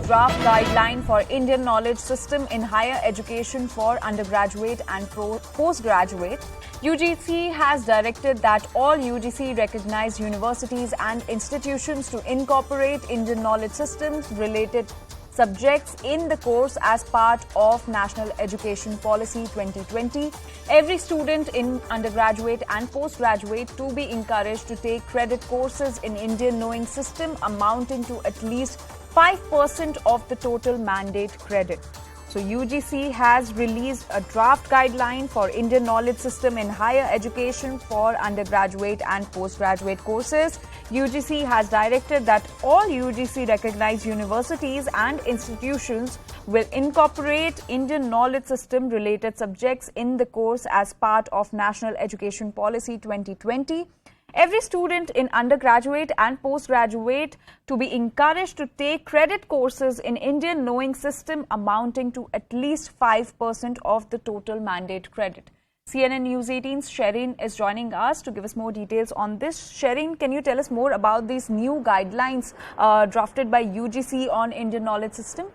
draft guideline for Indian knowledge system in higher education for undergraduate and postgraduate. UGC has directed that all UGC recognized universities and institutions to incorporate Indian knowledge systems related subjects in the course as part of National Education Policy 2020. Every student in undergraduate and postgraduate to be encouraged to take credit courses in Indian knowing system amounting to at least 5% of the total mandate credit. So UGC has released a draft guideline for Indian knowledge system in higher education for undergraduate and postgraduate courses. UGC has directed that all UGC recognized universities and institutions will incorporate Indian knowledge system related subjects in the course as part of National Education Policy 2020. Every student in undergraduate and postgraduate to be encouraged to take credit courses in Indian knowing system amounting to at least 5% of the total mandate credit. CNN News 18's Sherin is joining us to give us more details on this. Sherin, can you tell us more about these new guidelines drafted by UGC on Indian knowledge system?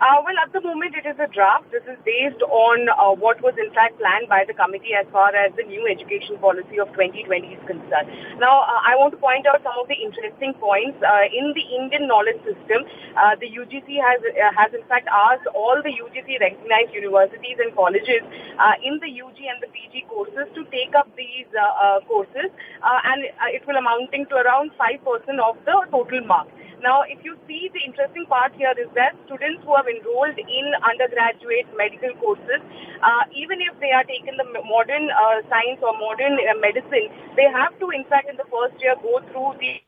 Well, at the moment it is a draft. This is based on what was in fact planned by the committee as far as the new education policy of 2020 is concerned. Now, I want to point out some of the interesting points. In the Indian knowledge system, the UGC has in fact asked all the UGC recognized universities and colleges in the UG and the PG courses to take up these courses and it will amounting to around 5% of the total mark. Now, if you see, the interesting part here is that students who have enrolled in undergraduate medical courses, even if they are taking the modern science or modern medicine, they have to, in fact, in the first year go through the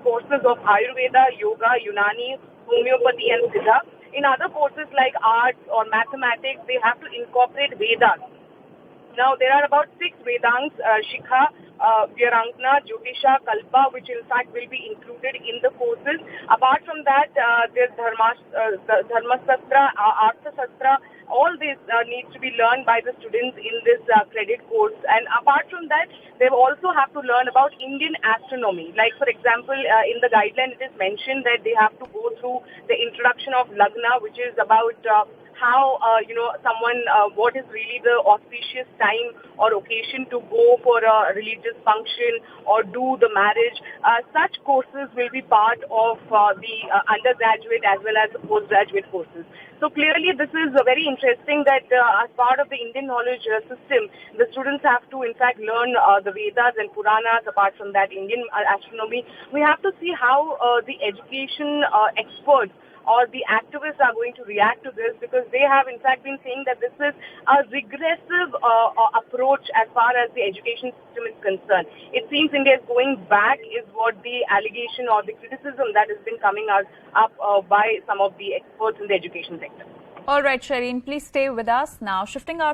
courses of Ayurveda, Yoga, Unani, Homeopathy and Siddha. In other courses like arts or mathematics, they have to incorporate Vedas. Now, there are about 6 Vedants, Shikha, Vyarankana, Jyotisha, Kalpa, which in fact will be included in the courses. Apart from that, there's Dharmasastra, Arthasastra, all this needs to be learned by the students in this credit course. And apart from that, they also have to learn about Indian astronomy. Like, for example, in the guideline, it is mentioned that they have to go through the introduction of Lagna, which is about how, what is really the auspicious time or occasion to go for a religious function or do the marriage. Such courses will be part of the undergraduate as well as the postgraduate courses. So clearly this is very interesting that as part of the Indian knowledge system, the students have to in fact learn the Vedas and Puranas. Apart from that, Indian astronomy. We have to see how the education experts or the activists are going to react to this, because they have in fact been saying that this is a regressive approach as far as the education system is concerned. It seems India is going back is what the allegation or the criticism that has been coming up by some of the experts in the education sector. All right, Sherin, please stay with us. Now, shifting our